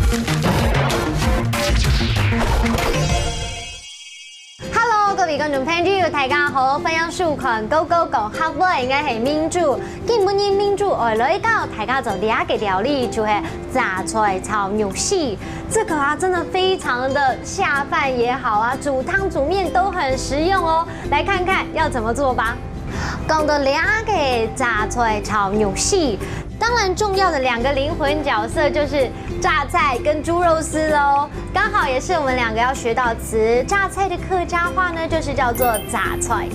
各位觀眾聽眾大家好，分享數款高講客位應該係民主，基本以民主而來到大家就第一個料理就係榨菜炒牛絲，這個啊真的非常的下飯也好啊，煮湯煮麵都很實用哦。來看看要怎麼做吧。講到兩個榨菜炒牛絲。當然，重要的兩個靈魂角色就是榨菜跟豬肉絲嘍，剛好也是我們兩個要學到詞。榨菜的客家話呢，就是叫做榨菜，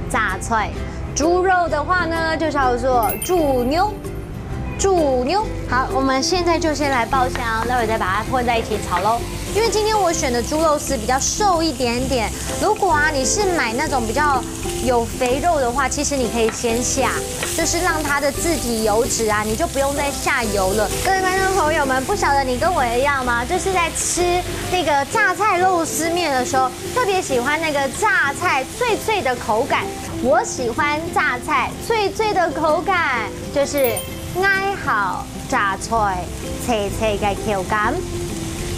榨菜；豬肉的話呢，就叫做豬牛，豬牛。好，我們現在就先來爆香，待會再把它混在一起炒嘍。因為今天我選的豬肉絲比較瘦一點點，如果啊你是買那種比較有肥肉的話，其實你可以先下，就是讓它的自體油脂啊，你就不用再下油了。各位觀眾朋友們，不曉得你跟我一樣嗎？就是在吃那個榨菜肉絲麵的時候，特別喜歡那個榨菜脆脆的口感。我喜歡榨菜脆脆的口感，就是挨好榨菜脆脆嘅口感。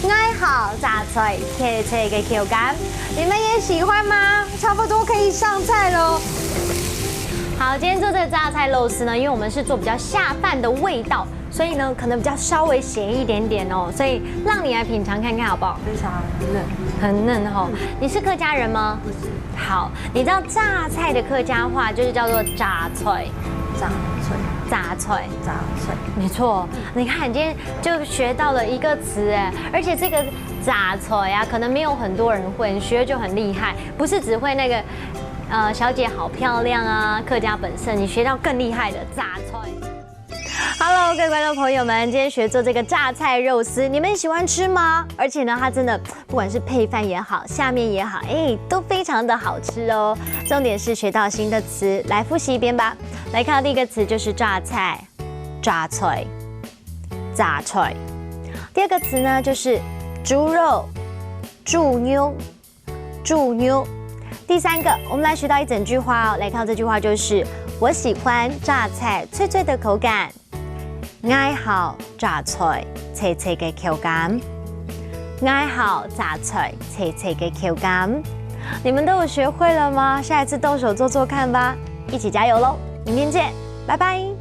挨好榨菜脆脆嘅口感，你們也喜歡嗎？差不多可以上菜嘍。好，今天做這個榨菜肉絲呢，因為我們是做比較下飯的味道，所以呢可能比較稍微鹹一點點哦，所以讓你來品嘗看看好不好？非常嫩，很嫩哦。你是客家人嗎？不是。好，你知道榨菜的客家話就是叫做榨菜，榨菜。榨菜，榨菜，沒錯。你看，你今天就學到了一個詞哎，而且這個榨菜啊，可能沒有很多人會，你學就很厲害，不是只會那個，小姐好漂亮啊，客家本色，你學到更厲害的榨菜。Hello， 各位觀眾朋友們，今天學做這個榨菜肉絲，你們喜歡吃嗎？而且呢，它真的不管是配飯也好，下面也好，都非常的好吃哦。重點是學到新的詞，來複習一遍吧。來看到第一個詞就是榨菜，榨菜，榨菜。第二個詞呢就是豬肉，豬牛，豬牛。第三個，我們來學到一整句話哦。來看到這句話就是我喜歡榨菜脆脆的口感。挨好榨菜脆脆嘅口感，挨好榨菜脆脆嘅口感，你們都有學會了嗎？下一次動手做做看吧，一起加油嘍！明天見，拜拜。